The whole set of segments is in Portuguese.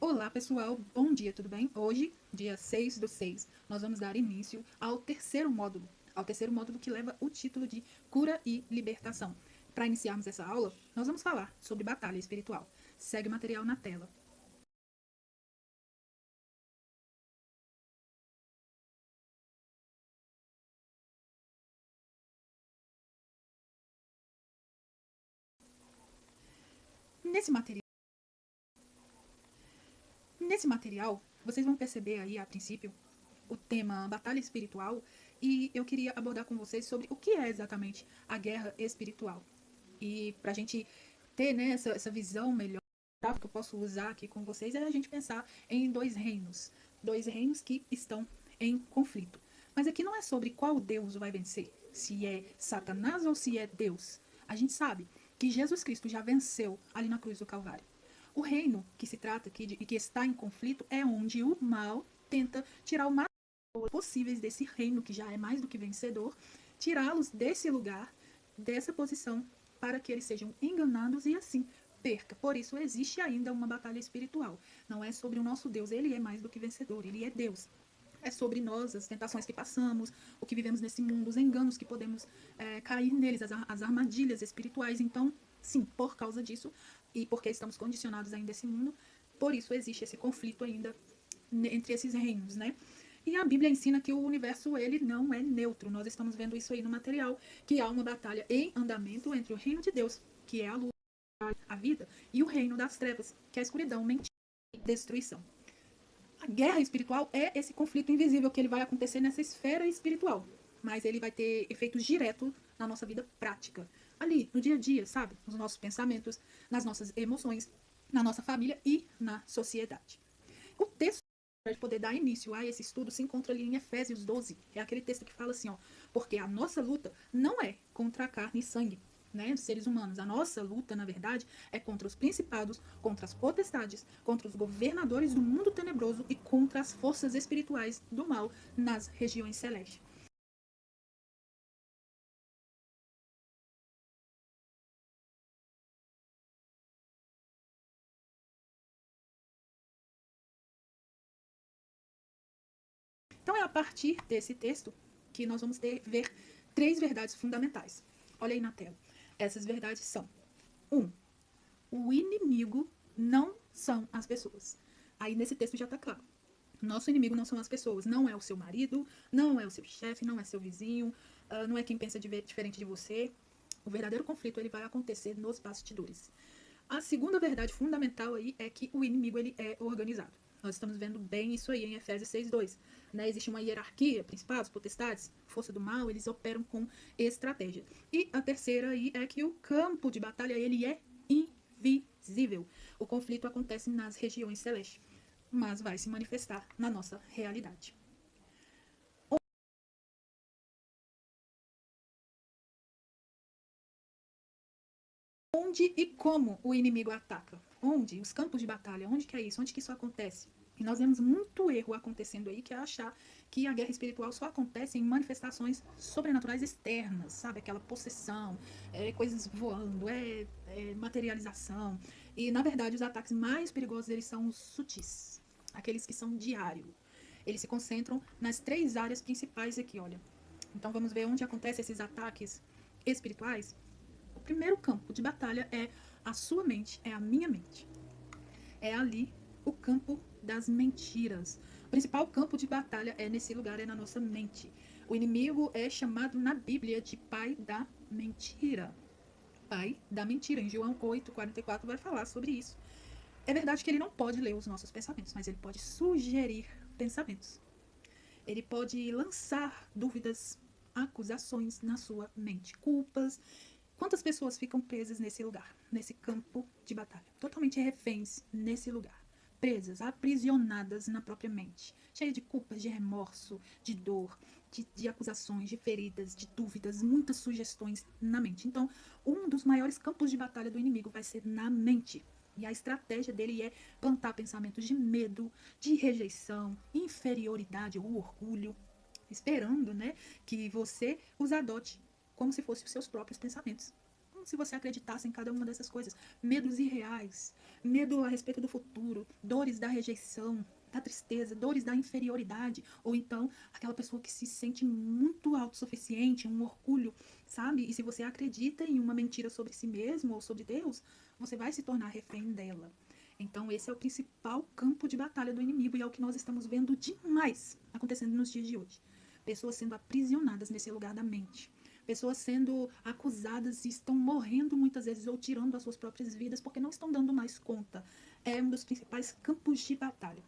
Olá pessoal, bom dia, tudo bem? Hoje, dia 6/6, nós vamos dar início ao terceiro módulo que leva o título de Cura e Libertação. Para iniciarmos essa aula, nós vamos falar sobre batalha espiritual. Segue o material na tela. Nesse material, vocês vão perceber aí a princípio o tema batalha espiritual e eu queria abordar com vocês sobre o que é exatamente a guerra espiritual. E para a gente ter, né, essa visão melhor que eu posso usar aqui com vocês é a gente pensar em dois reinos que estão em conflito. Mas aqui não é sobre qual Deus vai vencer, se é Satanás ou se é Deus. A gente sabe que Jesus Cristo já venceu ali na cruz do Calvário. O reino que se trata aqui e que está em conflito é onde o mal tenta tirar o máximo possíveis desse reino que já é mais do que vencedor, tirá-los desse lugar, dessa posição, para que eles sejam enganados e assim perca. Por isso existe ainda uma batalha espiritual. Não é sobre o nosso Deus, ele é mais do que vencedor, ele é Deus. É sobre nós, as tentações que passamos, o que vivemos nesse mundo, os enganos que podemos cair neles, as armadilhas espirituais. Então, sim, por causa disso, e porque estamos condicionados ainda a esse mundo, por isso existe esse conflito ainda entre esses reinos, né? E a Bíblia ensina que o universo ele não é neutro. Nós estamos vendo isso aí no material, que há uma batalha em andamento entre o reino de Deus, que é a luz, a vida, e o reino das trevas, que é a escuridão, mentira e destruição. A guerra espiritual é esse conflito invisível que ele vai acontecer nessa esfera espiritual, mas ele vai ter efeitos diretos na nossa vida prática, ali, no dia a dia, sabe? Nos nossos pensamentos, nas nossas emoções, na nossa família e na sociedade. O texto para poder dar início a esse estudo se encontra ali em Efésios 12. É aquele texto que fala assim, ó, porque a nossa luta não é contra a carne e sangue, né, seres humanos. A nossa luta, na verdade, é contra os principados, contra as potestades, contra os governadores do mundo tenebroso e contra as forças espirituais do mal nas regiões celestes. Então é a partir desse texto que nós vamos ver três verdades fundamentais. Olha aí na tela. Essas verdades são: 1. O inimigo não são as pessoas. Aí nesse texto já está claro. Nosso inimigo não são as pessoas. Não é o seu marido, não é o seu chefe, não é seu vizinho, não é quem pensa diferente de você. O verdadeiro conflito ele vai acontecer nos bastidores. A segunda verdade fundamental aí é que o inimigo ele é organizado. Nós estamos vendo bem isso aí em Efésios 6:2. Né? Existe uma hierarquia, principados, potestades, força do mal, eles operam com estratégia. E a terceira aí é que o campo de batalha ele é invisível. O conflito acontece nas regiões celestes, mas vai se manifestar na nossa realidade. Onde e como o inimigo ataca? Onde? Os campos de batalha, onde que é isso? Onde que isso acontece? E nós vemos muito erro acontecendo aí, que é achar que a guerra espiritual só acontece em manifestações sobrenaturais externas, sabe? Aquela possessão, coisas voando, materialização. E, na verdade, os ataques mais perigosos, eles são os sutis, aqueles que são diários. Eles se concentram nas três áreas principais aqui, olha. Então, vamos ver onde acontecem esses ataques espirituais. O primeiro campo de batalha é a sua mente, é a minha mente. É ali o campo das mentiras. O principal campo de batalha é nesse lugar, é na nossa mente. O inimigo é chamado na Bíblia de pai da mentira. Pai da mentira. Em João 8:44 vai falar sobre isso. É verdade que ele não pode ler os nossos pensamentos, mas ele pode sugerir pensamentos. Ele pode lançar dúvidas, acusações na sua mente, culpas. Quantas pessoas ficam presas nesse lugar, nesse campo de batalha? Totalmente reféns nesse lugar. Presas, aprisionadas na própria mente. Cheia de culpas, de remorso, de dor, de acusações, de feridas, de dúvidas, muitas sugestões na mente. Então, um dos maiores campos de batalha do inimigo vai ser na mente. E a estratégia dele é plantar pensamentos de medo, de rejeição, inferioridade ou orgulho, esperando, né, que você os adote como se fossem os seus próprios pensamentos. como se você acreditasse em cada uma dessas coisas. Medos irreais, medo a respeito do futuro, dores da rejeição, da tristeza, dores da inferioridade, ou então aquela pessoa que se sente muito autossuficiente, um orgulho, sabe? E se você acredita em uma mentira sobre si mesmo ou sobre Deus, você vai se tornar refém dela. Então esse é o principal campo de batalha do inimigo e é o que nós estamos vendo demais acontecendo nos dias de hoje. Pessoas sendo aprisionadas nesse lugar da mente. Pessoas sendo acusadas e estão morrendo muitas vezes ou tirando as suas próprias vidas porque não estão dando mais conta. É um dos principais campos de batalha.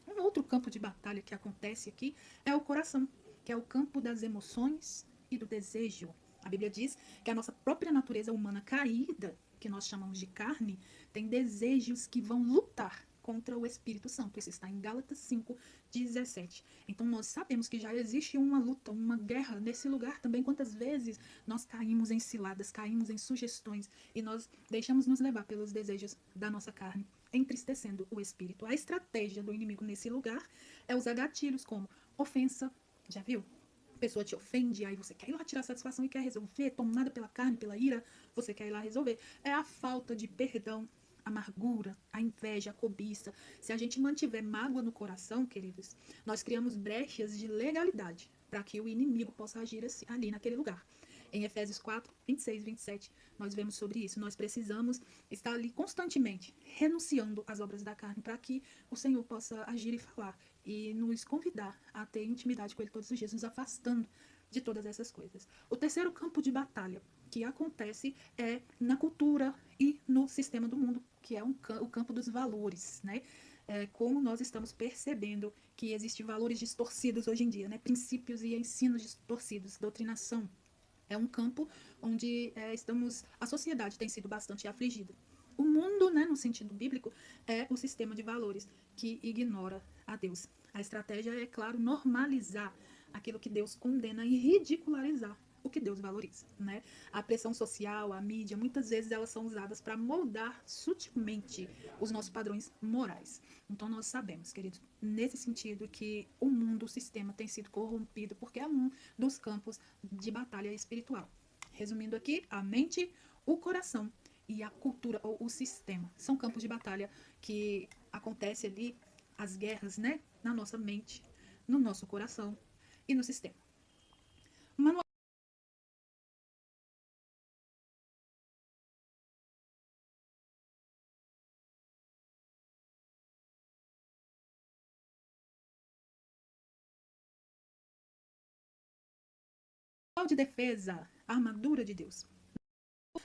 Um outro campo de batalha que acontece aqui é o coração, que é o campo das emoções e do desejo. A Bíblia diz que a nossa própria natureza humana caída, que nós chamamos de carne, tem desejos que vão lutar contra o Espírito Santo. Isso está em Gálatas 5:17. Então nós sabemos que já existe uma luta, uma guerra nesse lugar também. Quantas vezes nós caímos em ciladas, caímos em sugestões e nós deixamos nos levar pelos desejos da nossa carne, entristecendo o espírito. A estratégia do inimigo nesse lugar é usar gatilhos como ofensa, já viu? A pessoa te ofende, aí você quer ir lá tirar satisfação e quer resolver, tomada pela carne, pela ira, você quer ir lá resolver. É a falta de perdão, a amargura, a inveja, a cobiça. Se a gente mantiver mágoa no coração, queridos, nós criamos brechas de legalidade para que o inimigo possa agir assim, ali naquele lugar. Em Efésios 4:26-27, nós vemos sobre isso. Nós precisamos estar ali constantemente renunciando às obras da carne para que o Senhor possa agir e falar e nos convidar a ter intimidade com Ele todos os dias, nos afastando de todas essas coisas. O terceiro campo de batalha que acontece é na cultura e no sistema do mundo, que é o campo dos valores, né? Como nós estamos percebendo que existem valores distorcidos hoje em dia, né? Princípios e ensinos distorcidos, doutrinação. É um campo onde a sociedade tem sido bastante afligida. O mundo, né, no sentido bíblico, é o sistema de valores que ignora a Deus. A estratégia é, claro, normalizar aquilo que Deus condena e ridicularizar o que Deus valoriza, né? A pressão social, a mídia, muitas vezes elas são usadas para moldar sutilmente os nossos padrões morais. Então nós sabemos, queridos, nesse sentido que o mundo, o sistema tem sido corrompido porque é um dos campos de batalha espiritual. Resumindo aqui, a mente, o coração e a cultura ou o sistema são campos de batalha que acontece ali as guerras, né, na nossa mente, no nosso coração e no sistema. Manual de defesa, a armadura de Deus.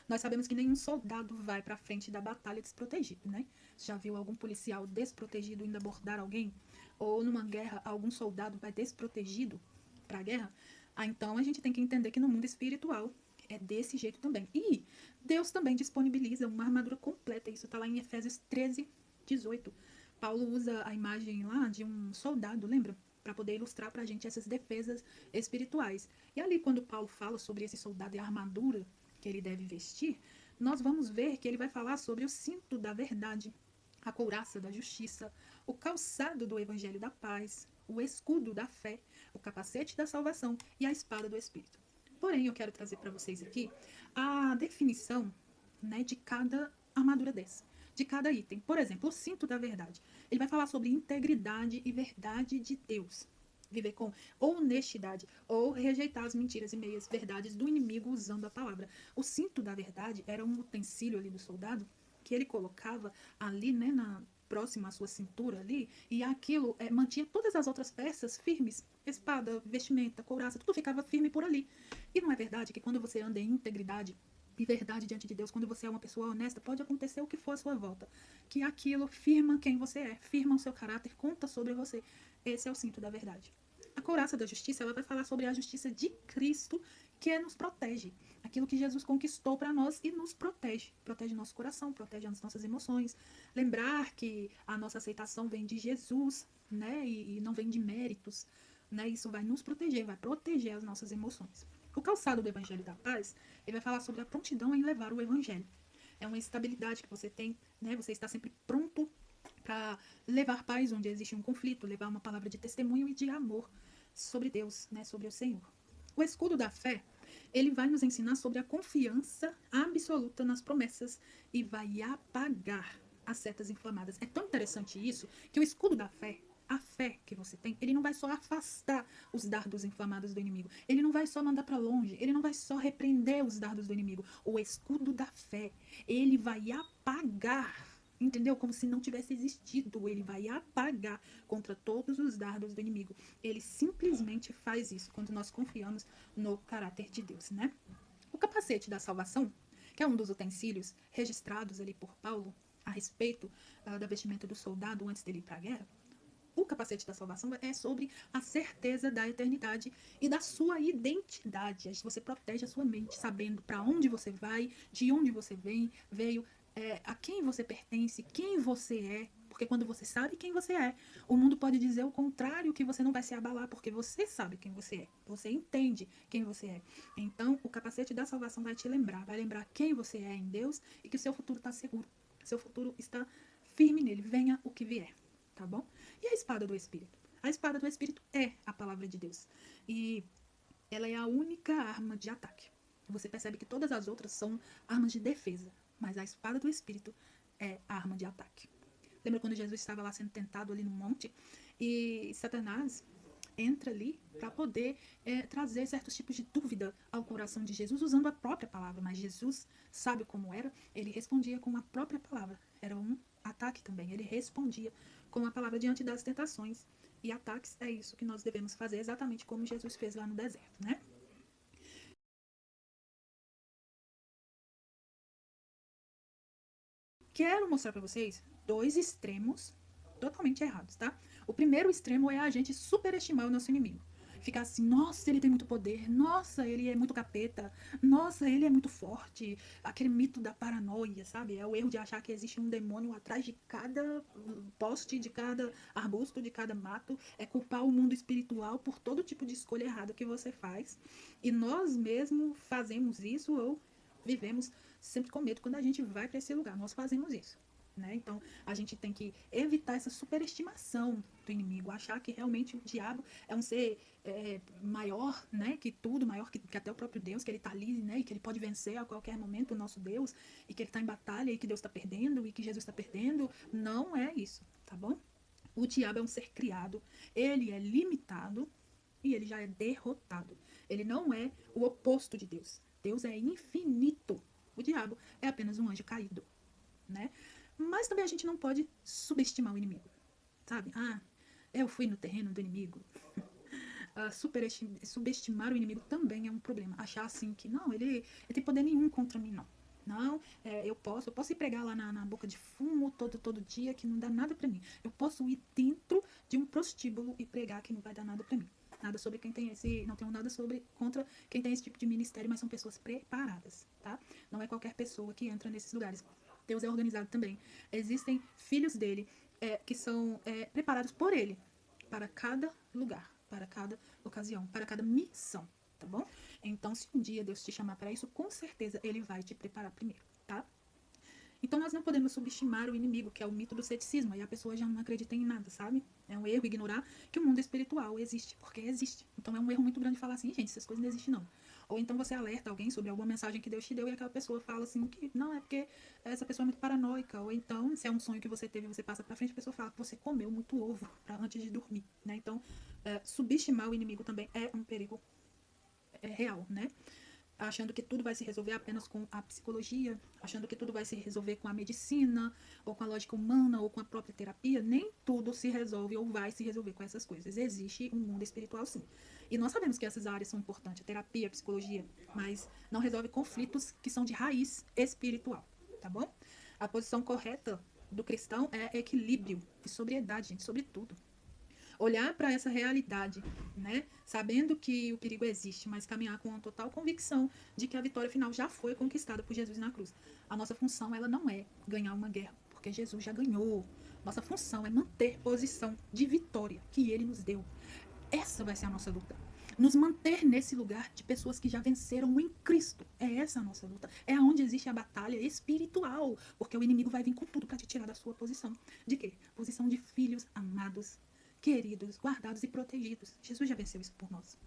Nós sabemos que nenhum soldado vai para frente da batalha desprotegido, né? Já viu algum policial desprotegido indo abordar alguém? Ou numa guerra, algum soldado vai desprotegido para a guerra? Então a gente tem que entender que no mundo espiritual é desse jeito também. E Deus também disponibiliza uma armadura completa. Isso está lá em Efésios 13:18. Paulo usa a imagem lá de um soldado, lembra? Para poder ilustrar para a gente essas defesas espirituais. E ali, quando Paulo fala sobre esse soldado e a armadura que ele deve vestir, nós vamos ver que ele vai falar sobre o cinto da verdade, a couraça da justiça, o calçado do evangelho da paz, o escudo da fé, o capacete da salvação e a espada do Espírito. Porém, eu quero trazer para vocês aqui a definição, né, de cada armadura dessa, de cada item. Por exemplo, o cinto da verdade. Ele vai falar sobre integridade e verdade de Deus. Viver com honestidade ou rejeitar as mentiras e meias verdades do inimigo usando a palavra. O cinto da verdade era um utensílio ali do soldado que ele colocava ali, né, próximo à sua cintura ali, e aquilo mantinha todas as outras peças firmes. Espada, vestimenta, couraça, tudo ficava firme por ali. E não é verdade que quando você anda em integridade e verdade diante de Deus, quando você é uma pessoa honesta, pode acontecer o que for à sua volta, que aquilo firma quem você é, firma o seu caráter, conta sobre você. Esse é o cinto da verdade. A couraça da justiça, ela vai falar sobre a justiça de Cristo, que nos protege. Aquilo que Jesus conquistou para nós e nos protege. Protege nosso coração, protege as nossas emoções. Lembrar que a nossa aceitação vem de Jesus, né? E não vem de méritos. Né? Isso vai nos proteger, vai proteger as nossas emoções. O calçado do Evangelho da Paz, ele vai falar sobre a prontidão em levar o Evangelho. É uma estabilidade que você tem, né? Você está sempre pronto para levar paz onde existe um conflito, levar uma palavra de testemunho e de amor sobre Deus, né? Sobre o Senhor. O escudo da fé ele vai nos ensinar sobre a confiança absoluta nas promessas e vai apagar as setas inflamadas. É tão interessante isso que o escudo da fé, a fé que você tem, ele não vai só afastar os dardos inflamados do inimigo, ele não vai só mandar para longe, ele não vai só repreender os dardos do inimigo. O escudo da fé, ele vai apagar, entendeu? Como se não tivesse existido. Ele vai apagar contra todos os dardos do inimigo. Ele simplesmente faz isso quando nós confiamos no caráter de Deus, né? O capacete da salvação, que é um dos utensílios registrados ali por Paulo a respeito da vestimenta do soldado antes dele ir para a guerra, o capacete da salvação é sobre a certeza da eternidade e da sua identidade. Você protege a sua mente, sabendo para onde você vai, de onde você veio, a quem você pertence, quem você é. Porque quando você sabe quem você é, o mundo pode dizer o contrário, que você não vai se abalar, porque você sabe quem você é. Você entende quem você é. Então, o capacete da salvação vai te lembrar, vai lembrar quem você é em Deus e que o seu futuro está seguro. Seu futuro está firme nele, venha o que vier, tá bom? E a espada do Espírito? A espada do Espírito é a palavra de Deus. E ela é a única arma de ataque. Você percebe que todas as outras são armas de defesa, mas a espada do Espírito é a arma de ataque. Lembra quando Jesus estava lá sendo tentado ali no monte e Satanás entra ali para poder trazer certos tipos de dúvida ao coração de Jesus usando a própria palavra, mas Jesus sabe como era, ele respondia com a própria palavra. Era um ataque também, ele respondia com a palavra diante das tentações. E ataques é isso que nós devemos fazer, exatamente como Jesus fez lá no deserto, né? Quero mostrar para vocês dois extremos totalmente errados, tá? O primeiro extremo é a gente superestimar o nosso inimigo. Ficar assim, nossa, ele tem muito poder, nossa, ele é muito capeta, nossa, ele é muito forte. Aquele mito da paranoia, sabe? É o erro de achar que existe um demônio atrás de cada poste, de cada arbusto, de cada mato. É culpar o mundo espiritual por todo tipo de escolha errada que você faz. E nós mesmos fazemos isso ou vivemos sempre com medo quando a gente vai para esse lugar. Nós fazemos isso. Né? Então, a gente tem que evitar essa superestimação do inimigo, achar que realmente o diabo é um ser maior, né, que tudo, maior que até o próprio Deus, que ele está ali, né, e que ele pode vencer a qualquer momento o nosso Deus, e que ele está em batalha, e que Deus está perdendo, e que Jesus está perdendo. Não é isso, tá bom? O diabo é um ser criado, ele é limitado e ele já é derrotado. Ele não é o oposto de Deus. Deus é infinito. O diabo é apenas um anjo caído, né? Mas também a gente não pode subestimar o inimigo, sabe? Ah, eu fui no terreno do inimigo. Subestimar o inimigo também é um problema. Achar assim que não, ele tem poder nenhum contra mim, não. Não, eu posso ir pregar lá na boca de fumo todo dia que não dá nada pra mim. Eu posso ir dentro de um prostíbulo e pregar que não vai dar nada pra mim. Nada sobre quem tem esse, não tenho nada contra quem tem esse tipo de ministério, mas são pessoas preparadas, tá? Não é qualquer pessoa que entra nesses lugares. Deus é organizado também. Existem filhos dele que são preparados por ele para cada lugar, para cada ocasião, para cada missão, tá bom? Então, se um dia Deus te chamar para isso, com certeza ele vai te preparar primeiro, tá? Então, nós não podemos subestimar o inimigo, que é o mito do ceticismo, aí a pessoa já não acredita em nada, sabe? É um erro ignorar que o mundo espiritual existe, porque existe. Então, é um erro muito grande falar assim, gente, essas coisas não existem, não. Ou então você alerta alguém sobre alguma mensagem que Deus te deu e aquela pessoa fala assim que não, é porque essa pessoa é muito paranoica. Ou então, se é um sonho que você teve e você passa pra frente, a pessoa fala que você comeu muito ovo antes de dormir, né? Então, subestimar o inimigo também é um perigo real, né? Achando que tudo vai se resolver apenas com a psicologia, achando que tudo vai se resolver com a medicina, ou com a lógica humana, ou com a própria terapia. Nem tudo se resolve ou vai se resolver com essas coisas. Existe um mundo espiritual, sim. E nós sabemos que essas áreas são importantes, a terapia, a psicologia, mas não resolve conflitos que são de raiz espiritual, tá bom? A posição correta do cristão é equilíbrio e sobriedade, gente, sobre tudo. Olhar para essa realidade, né? Sabendo que o perigo existe, mas caminhar com uma total convicção de que a vitória final já foi conquistada por Jesus na cruz. A nossa função, ela não é ganhar uma guerra, porque Jesus já ganhou. Nossa função é manter posição de vitória que ele nos deu. Essa vai ser a nossa luta. Nos manter nesse lugar de pessoas que já venceram em Cristo. É essa a nossa luta. É onde existe a batalha espiritual. Porque o inimigo vai vir com tudo para te tirar da sua posição. De quê? Posição de filhos amados, queridos, guardados e protegidos. Jesus já venceu isso por nós.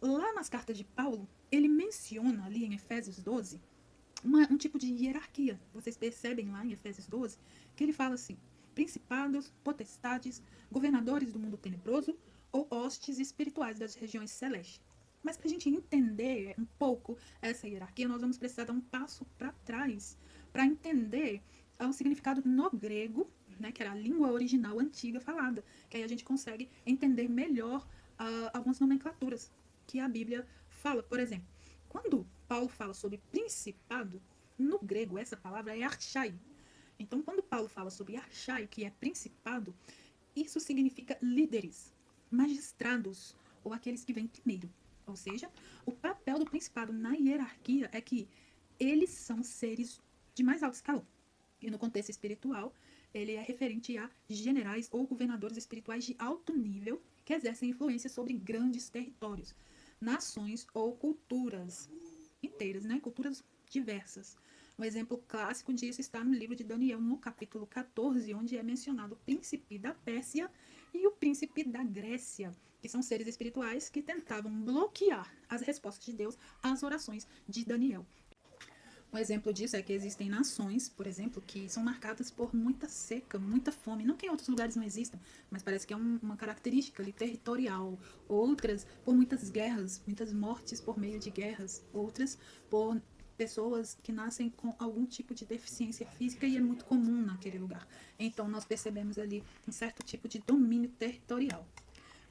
Lá nas cartas de Paulo, ele menciona ali em Efésios 12 um tipo de hierarquia. Vocês percebem lá em Efésios 12 que ele fala assim: principados, potestades, governadores do mundo tenebroso ou hostes espirituais das regiões celestes. Mas para a gente entender um pouco essa hierarquia, nós vamos precisar dar um passo para trás para entender o significado no grego, né, que era a língua original antiga falada, que aí a gente consegue entender melhor algumas nomenclaturas que a Bíblia fala. Por exemplo, quando Paulo fala sobre principado, no grego essa palavra é archai. Então, quando Paulo fala sobre archai, que é principado, isso significa líderes, magistrados ou aqueles que vêm primeiro. Ou seja, o papel do principado na hierarquia é que eles são seres de mais alto escalão. E no contexto espiritual, ele é referente a generais ou governadores espirituais de alto nível que exercem influência sobre grandes territórios, nações ou culturas inteiras, né? Culturas diversas. Um exemplo clássico disso está no livro de Daniel, no capítulo 14, onde é mencionado o príncipe da Pérsia e o príncipe da Grécia, que são seres espirituais que tentavam bloquear as respostas de Deus às orações de Daniel. Um exemplo disso é que existem nações, por exemplo, que são marcadas por muita seca, muita fome. Não que em outros lugares não existam, mas parece que é uma característica ali territorial. Outras por muitas guerras, muitas mortes por meio de guerras. Outras por pessoas que nascem com algum tipo de deficiência física e é muito comum naquele lugar. Então nós percebemos ali um certo tipo de domínio territorial.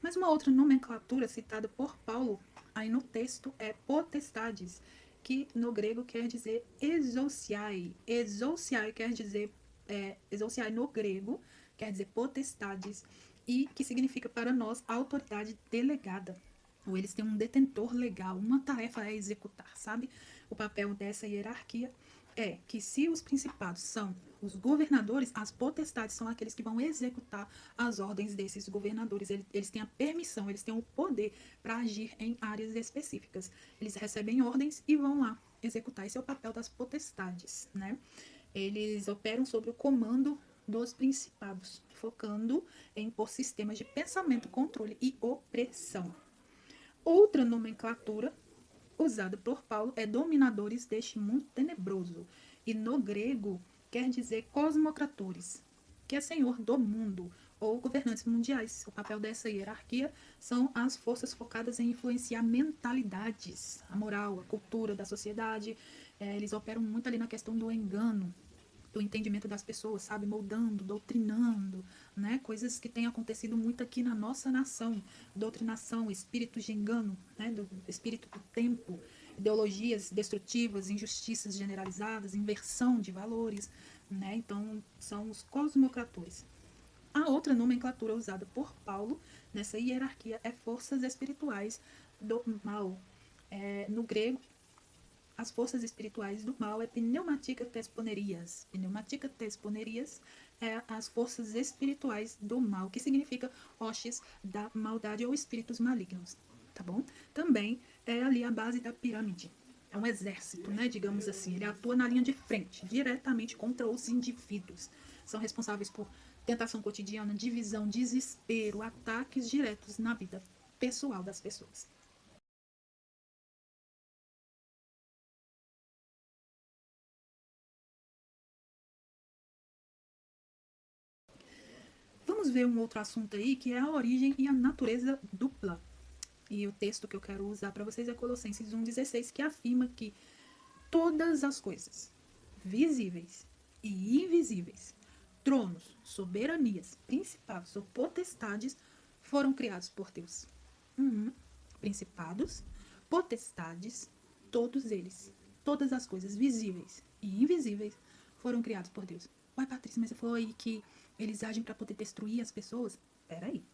Mas uma outra nomenclatura citada por Paulo aí no texto é potestades, que no grego quer dizer exousiai. Exousiai quer dizer, exousiai no grego quer dizer potestades, e que significa para nós autoridade delegada. Ou eles têm um detentor legal, uma tarefa a executar, sabe? O papel dessa hierarquia é que se os principados são os governadores, as potestades são aqueles que vão executar as ordens desses governadores. Eles têm a permissão, eles têm o poder para agir em áreas específicas. Eles recebem ordens e vão lá executar. Esse é o papel das potestades, né? Eles operam sobre o comando dos principados, focando em impor sistemas de pensamento, controle e opressão. Outra nomenclatura usada por Paulo é dominadores deste mundo tenebroso. E no grego quer dizer cosmocratores, que é senhor do mundo, ou governantes mundiais. O papel dessa hierarquia são as forças focadas em influenciar mentalidades, a moral, a cultura da sociedade. Eles operam muito ali na questão do engano, do entendimento das pessoas, sabe? Moldando, doutrinando, né? Coisas que têm acontecido muito aqui na nossa nação. Doutrinação, espírito de engano, né? Do espírito do tempo, ideologias destrutivas, injustiças generalizadas, inversão de valores, né? Então, são os cosmocratores. A outra nomenclatura usada por Paulo nessa hierarquia é forças espirituais do mal. No grego, as forças espirituais do mal é pneumatica tesponerias. Pneumatica tesponerias é as forças espirituais do mal, que significa hostes da maldade ou espíritos malignos, tá bom? Também é ali a base da pirâmide. É um exército, né, digamos assim. Ele atua na linha de frente, diretamente contra os indivíduos. São responsáveis por tentação cotidiana, divisão, desespero, ataques diretos na vida pessoal das pessoas. Vamos ver um outro assunto aí, que é a origem e a natureza dupla. E o texto que eu quero usar para vocês é Colossenses 1,16, que afirma que todas as coisas, visíveis e invisíveis, tronos, soberanias, principados ou potestades, foram criados por Deus. Uhum. Principados, potestades, todos eles, todas as coisas visíveis e invisíveis foram criados por Deus. Ué, Patrícia, mas você falou aí que eles agem para poder destruir as pessoas? Peraí.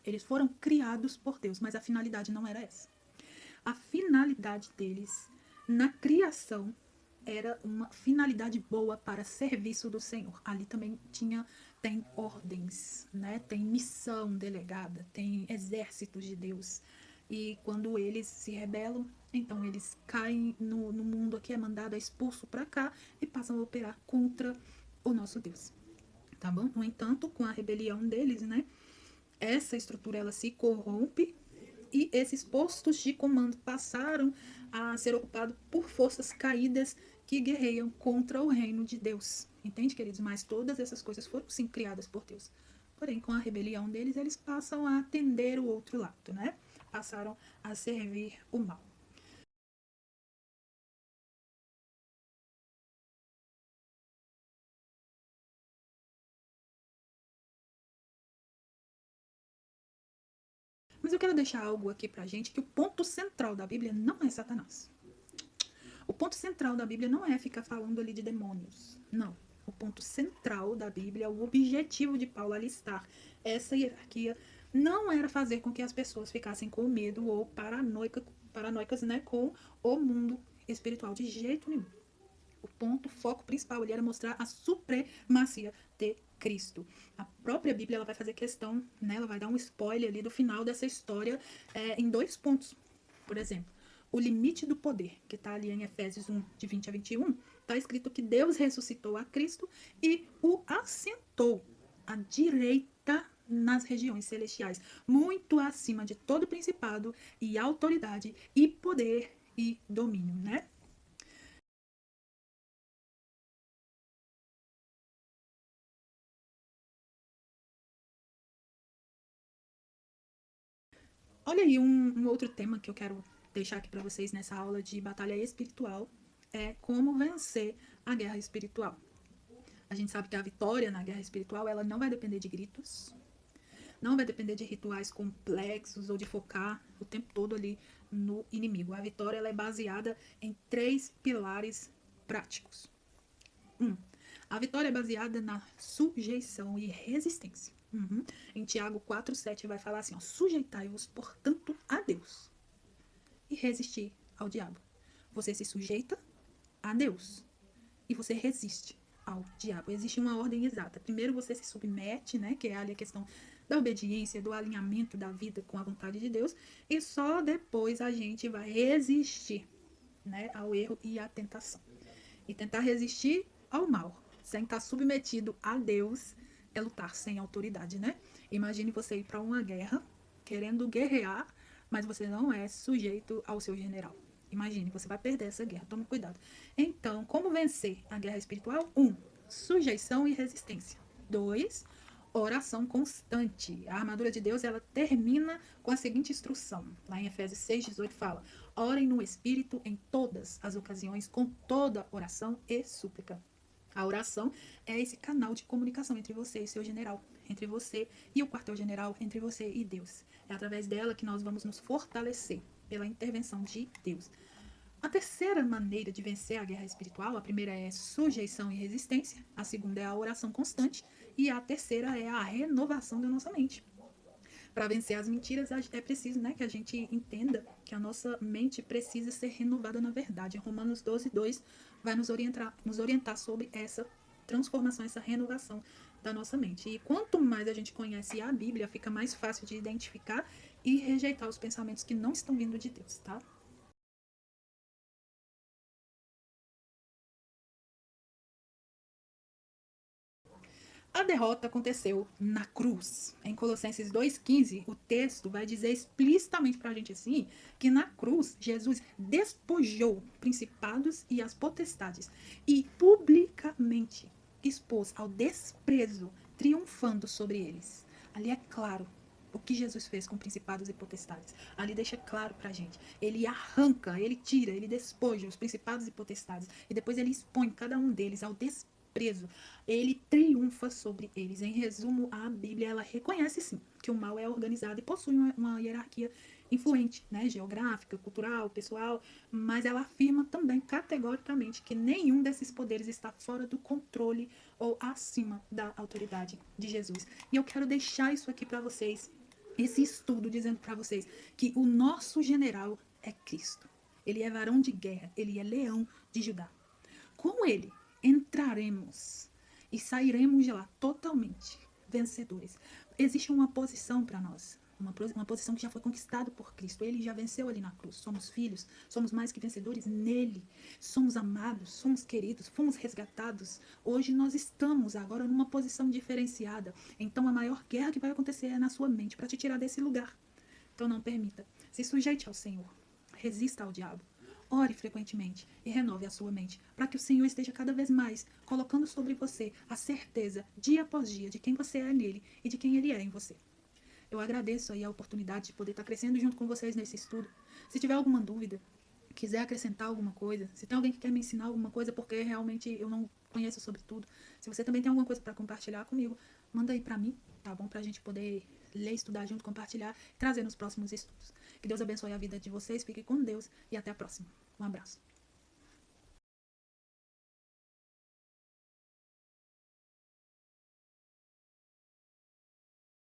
Eles foram criados por Deus, mas a finalidade não era essa. A finalidade deles na criação era uma finalidade boa para serviço do Senhor. Ali também tem ordens, né? Tem missão delegada, tem exércitos de Deus. E quando eles se rebelam, então eles caem no mundo aqui, é mandado, é expulso para cá e passam a operar contra o nosso Deus. Tá bom? No entanto, com a rebelião deles, né? Essa estrutura ela se corrompe e esses postos de comando passaram a ser ocupados por forças caídas que guerreiam contra o reino de Deus. Entende, queridos? Mas todas essas coisas foram sim criadas por Deus. Porém, com a rebelião deles, eles passam a atender o outro lado, né? Passaram a servir o mal. Mas eu quero deixar algo aqui pra gente, que o ponto central da Bíblia não é Satanás. O ponto central da Bíblia não é ficar falando ali de demônios. Não. O ponto central da Bíblia, o objetivo de Paulo alistar essa hierarquia, não era fazer com que as pessoas ficassem com medo ou paranoicas, né, com o mundo espiritual, de jeito nenhum. O ponto, o foco principal ali era mostrar a supremacia de Cristo. A própria Bíblia ela vai fazer questão, né, ela vai dar um spoiler ali do final dessa história em dois pontos. Por exemplo, o limite do poder, que está ali em Efésios 1, de 20 a 21, está escrito que Deus ressuscitou a Cristo e o assentou à direita nas regiões celestiais, muito acima de todo principado e autoridade e poder e domínio, né? Olha aí um outro tema que eu quero deixar aqui para vocês nessa aula de batalha espiritual é como vencer a guerra espiritual. A gente sabe que a vitória na guerra espiritual ela não vai depender de gritos, não vai depender de rituais complexos ou de focar o tempo todo ali no inimigo. A vitória ela é baseada em três pilares práticos. A vitória é baseada na sujeição e resistência. Em Tiago 4,7 vai falar assim: sujeitai-vos, portanto, a Deus e resistir ao diabo. Você se sujeita a Deus e você resiste ao diabo. Existe uma ordem exata. Primeiro você se submete, né, que é ali a questão da obediência, do alinhamento da vida com a vontade de Deus, e só depois a gente vai resistir, né, ao erro e à tentação. E tentar resistir ao mal, sem estar submetido a Deus, é lutar sem autoridade, né? Imagine você ir para uma guerra, querendo guerrear, mas você não é sujeito ao seu general. Imagine, você vai perder essa guerra, tome cuidado. Então, como vencer a guerra espiritual? 1. Sujeição e resistência. 2. Oração constante. A armadura de Deus, ela termina com a seguinte instrução. Lá em Efésios 6,18 fala: orem no Espírito em todas as ocasiões, com toda oração e súplica. A oração é esse canal de comunicação entre você e seu general, entre você e o quartel-general, entre você e Deus. É através dela que nós vamos nos fortalecer pela intervenção de Deus. A terceira maneira de vencer a guerra espiritual, a primeira é sujeição e resistência, a segunda é a oração constante e a terceira é a renovação da nossa mente. Para vencer as mentiras, é preciso, né, que a gente entenda que a nossa mente precisa ser renovada na verdade. Romanos 12:2 vai nos orientar sobre essa transformação, essa renovação da nossa mente. E quanto mais a gente conhece a Bíblia, fica mais fácil de identificar e rejeitar os pensamentos que não estão vindo de Deus, tá? A derrota aconteceu na cruz. Em Colossenses 2,15, o texto vai dizer explicitamente para a gente assim, que na cruz Jesus despojou principados e as potestades e publicamente expôs ao desprezo, triunfando sobre eles. Ali é claro o que Jesus fez com principados e potestades. Ali deixa claro pra gente. Ele arranca, ele tira, ele despoja os principados e potestades. E depois ele expõe cada um deles ao desprezo. Ele triunfa sobre eles. Em resumo, a Bíblia ela reconhece sim que o mal é organizado e possui uma hierarquia influente, né, geográfica, cultural, pessoal, mas ela afirma também categoricamente que nenhum desses poderes está fora do controle ou acima da autoridade de Jesus. E eu quero deixar isso aqui para vocês, esse estudo dizendo para vocês que o nosso general é Cristo. Ele é varão de guerra, ele é leão de Judá. Com ele entraremos e sairemos de lá totalmente vencedores. Existe uma posição para nós, uma posição que já foi conquistada por Cristo. Ele já venceu ali na cruz. Somos filhos, somos mais que vencedores nele. Somos amados, somos queridos, fomos resgatados. Hoje nós estamos agora numa posição diferenciada. Então a maior guerra que vai acontecer é na sua mente, para te tirar desse lugar. Então não permita. Se sujeite ao Senhor. Resista ao diabo. Ore frequentemente e renove a sua mente, para que o Senhor esteja cada vez mais colocando sobre você a certeza, dia após dia, de quem você é nele e de quem ele é em você. Eu agradeço aí a oportunidade de poder estar crescendo junto com vocês nesse estudo. Se tiver alguma dúvida, quiser acrescentar alguma coisa, se tem alguém que quer me ensinar alguma coisa, porque realmente eu não conheço sobre tudo, se você também tem alguma coisa para compartilhar comigo, manda aí para mim, tá bom? Para a gente poder ler, estudar junto, compartilhar e trazer nos próximos estudos. Que Deus abençoe a vida de vocês, fique com Deus e até a próxima. Um abraço.